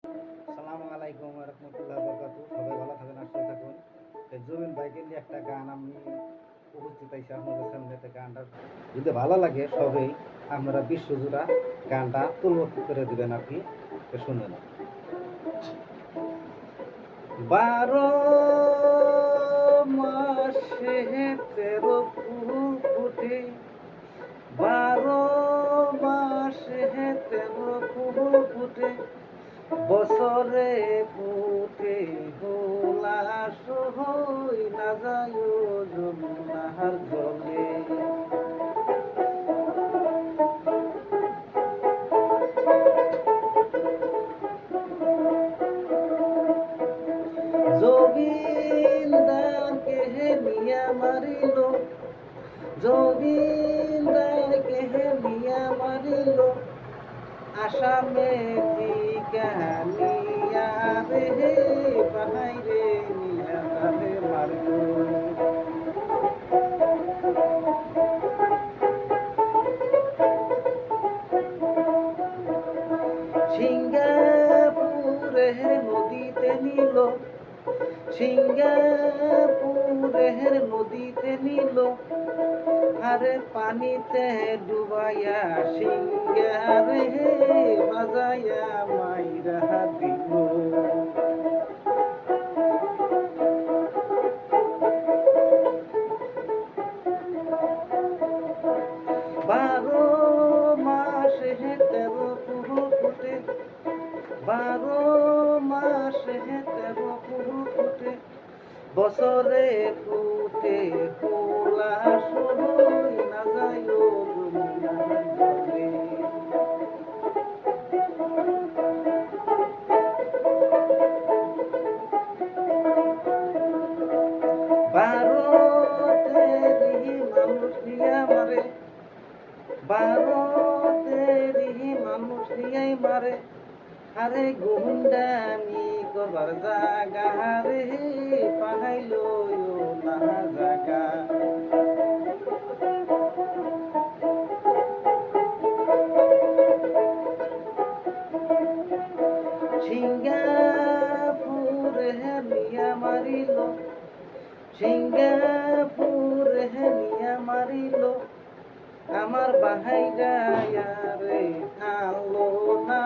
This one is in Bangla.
আসসালামু আলাইকুম রহমতুল্লাহ বরকাতু। সবাই ভালো থাকেন, আসতে থাকুন। জুবিন ভাইকে নিয়ে একটা গান আমি উপস্থিত আইসি আপনাদের সামনে। গানটা যদি ভালো লাগে সবাই আপনারা বিশ্বজোড়া গানটা তুলবত করে দিবেন। আপনি শুনেন। 12 মাসে 13 ফুল ফুটে, 12 মাসে 13 ফুল ফুটে, বছরে ফুটে হুলাস হই না যায় যমুনার জলে। জমিনদারকে মিয়া মারিল, জমিনদারকে মিয়া মারিল, আসামে দিগানিয়া রে বাহাইরে নিয়া তারে মারল। সিঙ্গাপুরের নদীতে নিল, সিঙ্গাপুরের নদীতে নিল, আরে পানিতে ডুবাইয়া সিঙ্গারে বাজাইয়া মাইরা দিল। বারো মাসে 13 ফুল ফুটে, 12 মাসে 13 ফুল ফুটে, বছরে ফুটে হুলাস হই না যায় যমুনার জলে। ভারতেরই মানুষ নিয়া মারে, ভারতেরই মানুষ নিয়াই মারে, আরে গুন্ডামি করবার জাগা রে পাহাইল না জাগা। সিঙ্গাপুরে মিয়া মারিল, সিঙ্গাপুরে মিয়া মারিল, আমার বাহাই গায়া রে আলো না